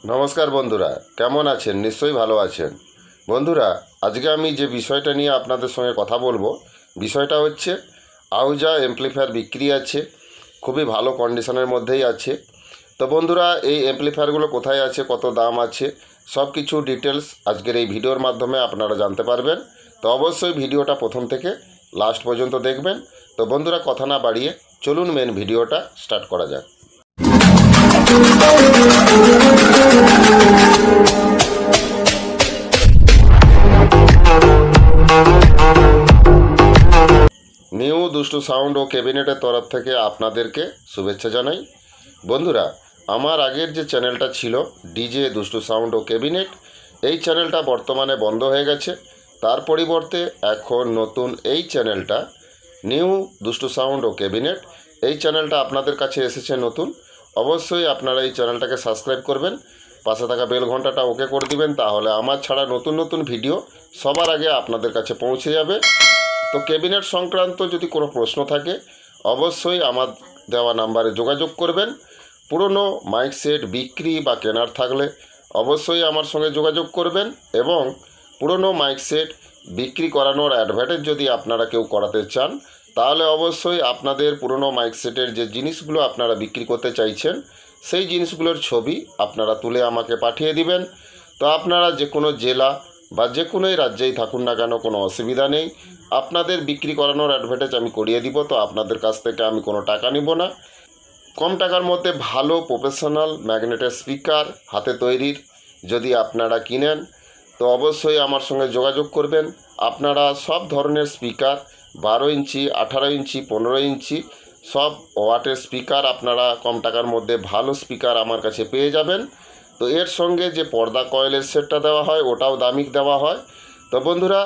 নমস্কার বন্ধুরা, কেমন আছেন? নিশ্চয়ই ভালো আছেন। বন্ধুরা, আজকে আমি যে বিষয়টা নিয়ে আপনাদের সঙ্গে কথা বলবো, বিষয়টা হচ্ছে আহুজা অ্যাম্প্লিফায়ার বিক্রি আছে, খুবই ভালো কন্ডিশনের মধ্যেই আছে। তো বন্ধুরা, এই অ্যাম্প্লিফায়ারগুলো কোথায় আছে, কত দাম আছে, সব কিছু ডিটেলস আজকের এই ভিডিওর মাধ্যমে আপনারা জানতে পারবেন। তো অবশ্যই ভিডিওটা প্রথম থেকে লাস্ট পর্যন্ত দেখবেন। তো বন্ধুরা, কথা না বাড়িয়ে চলুন মেন ভিডিওটা স্টার্ট করা যাক। নিউ দুষ্টু সাউন্ড ও ক্যাবিনেটের তরফ থেকে আপনাদেরকে শুভেচ্ছা জানাই। বন্ধুরা, আমার আগের যে চ্যানেলটা ছিল ডিজে দুষ্টু সাউন্ড ও ক্যাবিনেট, এই চ্যানেলটা বর্তমানে বন্ধ হয়ে গেছে। তার পরিবর্তে এখন নতুন এই চ্যানেলটা নিউ দুষ্টু সাউন্ড ও ক্যাবিনেট, এই চ্যানেলটা আপনাদের কাছে এসেছে নতুন। অবশ্যই আপনারা এই চ্যানেলটাকে সাবস্ক্রাইব করবেন, পাশে থাকা বেল ঘন্টাটা ওকে করে দিবেন, তাহলে আমার ছাড়া নতুন নতুন ভিডিও সবার আগে আপনাদের কাছে পৌঁছে যাবে। তো ক্যাবিনেট সংক্রান্ত যদি কোনো প্রশ্ন থাকে অবশ্যই আমার দেওয়া নাম্বারে যোগাযোগ করবেন। পুরনো মাইক সেট বিক্রি বা কেনার থাকলে অবশ্যই আমার সঙ্গে যোগাযোগ করবেন, এবং পুরনো মাইক সেট বিক্রি করানোর অ্যাডভার্টাইজ যদি আপনারা কেউ করাতে চান, তাহলে অবশ্যই আপনাদের পুরনো মাইক সেটের যে জিনিসগুলো আপনারা বিক্রি করতে চাইছেন সেই জিনিসগুলোর ছবি আপনারা তুলে আমাকে পাঠিয়ে দিবেন। তো আপনারা যে কোনো জেলা বা যে কোনোই রাজ্যেই থাকুন না কেন, কোনো অসুবিধা নেই, আপনাদের বিক্রি করানোর অ্যাডভার্টাইজ আমি করিয়ে দিব। তো আপনাদের কাছ থেকে আমি কোনো টাকা নিব না। কম টাকার মধ্যে ভালো প্রফেশনাল ম্যাগনেটের স্পিকার হাতে তৈরির যদি আপনারা কিনেন, তো অবশ্যই আমার সঙ্গে যোগাযোগ করবেন। আপনারা সব ধরনের স্পিকার 12 ইঞ্চি, 18 ইঞ্চি, 15 ইঞ্চি সব ওয়াটের স্পিকার আপনারা কম টাকার মধ্যে ভালো স্পিকার আমার কাছে পেয়ে যাবেন। তো এর সঙ্গে যে পর্দা কয়েলের সেটটা দেওয়া হয় ওটাও দামিক দেওয়া হয়। তো বন্ধুরা,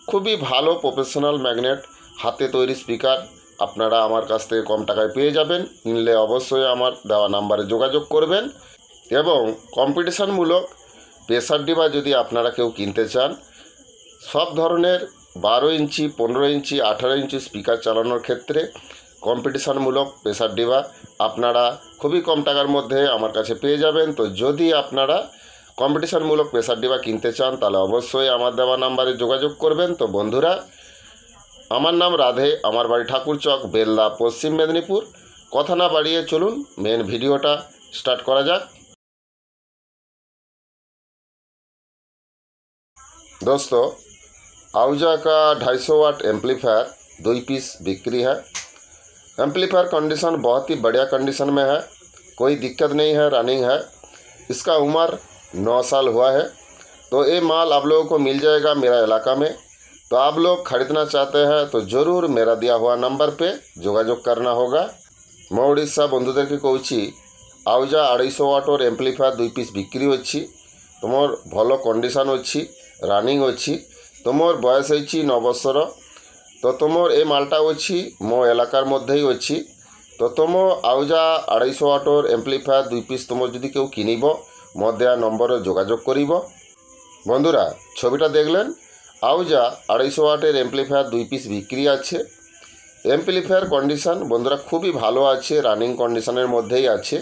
খুবই ভালো প্রফেশনাল ম্যাগনেট হাতে তৈরি স্পিকার আপনারা আমার কাছ থেকে কম টাকায় পেয়ে যাবেন। কিনলে অবশ্যই আমার দেওয়া নাম্বারে যোগাযোগ করবেন। এবং কম্পিটিশানমূলক প্রেসার ডিবা যদি আপনারা কেউ কিনতে চান, সব ধরনের 12 ইঞ্চি, 15 ইঞ্চি, 18 ইঞ্চি স্পিকার চালানোর ক্ষেত্রে কম্পিটিশানমূলক প্রেসার ডিবা আপনারা খুবই কম টাকার মধ্যে আমার কাছে পেয়ে যাবেন। তো যদি আপনারা কম্পিটিশানমূলক প্রেসার ডিবা কিনতে চান, তাহলে অবশ্যই আমার দেওয়া নাম্বারে যোগাযোগ করবেন। তো বন্ধুরা, আমার নাম রাধে, আমার বাড়ি ঠাকুরচক, বেলদা, পশ্চিম মেদিনীপুর। কথা না বাড়িয়ে চলুন মেন ভিডিওটা स्टार्ट करा जाक। दोस्तों, आहुजा का 250 वाट एम्पलीफायर 2 पीस बिक्री है। एम्पलीफायर कंडीशन बहुत ही बढ़िया कंडीशन में है, कोई दिक्कत नहीं है, रनिंग है। इसका उम्र 9 साल हुआ है। तो ये माल आप लोगों को मिल जाएगा मेरा इलाका में। तो आप लोग ख़रीदना चाहते हैं तो ज़रूर मेरा दिया हुआ नंबर पे যোগাযোগ करना होगा। मैं ओडिशा बंधुदेरके कहूछि आहुजा 250 वाटर एम्पलीफायर 2 पीस बिक्री होछि। तुमर भलो कंडीशन अच्छी, रनिंग अच्छी। तुमर बयस होछि 9 वर्षर। तो तुमर ए मालटा अच्छी मो एलाकार मध्येई अच्छी। तो तुम आहुजा 250 वाटर एम्पलीफायर 2 पीस तुम यदि केउ किनिब मो देया नम्बरे जोगाजोग करिब। बंधुरा, छविटा देखलेन, आहुजा 250 वाटर एम्पलीफायर 2 पीस बिक्री आछे। एम्पलीफायर कंडीशन बंधुरा खूबी भालो आछे, रानिंग कंडीशनेर मध्येई आछे।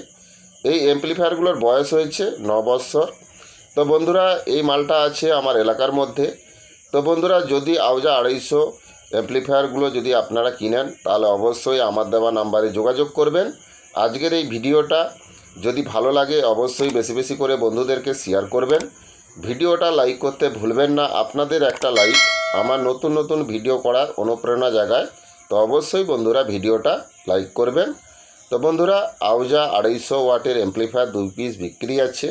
এই এমপ্লিফায়ারগুলোর বয়স হয়েছে 9 বছর। তো বন্ধুরা, এই মালটা আছে আমার এলাকার মধ্যে। তো বন্ধুরা, যদি আহুজা 250 এমপ্লিফায়ারগুলো যদি আপনারা কিনেন, তাহলে অবশ্যই আমার দেওয়া নাম্বারে যোগাযোগ করবেন। আজকের এই ভিডিওটা যদি ভালো লাগে অবশ্যই বেশি বেশি করে বন্ধুদেরকে শেয়ার করবেন। ভিডিওটা লাইক করতে ভুলবেন না। আপনাদের একটা লাইক আমার নতুন নতুন ভিডিও করার অনুপ্রেরণা জাগায়। তো অবশ্যই বন্ধুরা ভিডিওটা লাইক করবেন। तो बंधुरा, आहुजा 250 वाटर एम्पलीफायर 2 पीस बिक्री आछे।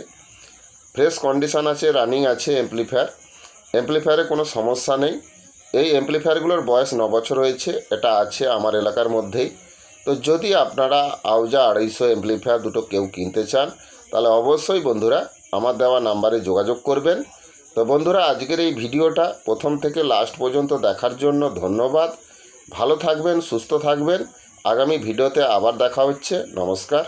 फ्रेश कंडीशन आछे, रानिंग आछे। एम्पलीफायारे कोनो समस्या नेই। এই এমপ্লিফায়ারগুলোর বয়স 9 বছর হয়েছে। এটা আছে আমার এলাকার মধ্যেই। তো যদি আপনারা আহুজা 250 এমপ্লিফায়ার দুটো কেউ কিনতে চান, তাহলে অবশ্যই বন্ধুরা আমার দেওয়া নাম্বারে যোগাযোগ করবেন। তো বন্ধুরা, আজকের এই ভিডিওটা প্রথম থেকে লাস্ট পর্যন্ত দেখার জন্য ধন্যবাদ। ভালো থাকবেন, সুস্থ থাকবেন। आगामी भिडियोते आबार देखा होच्छे। नमस्कार।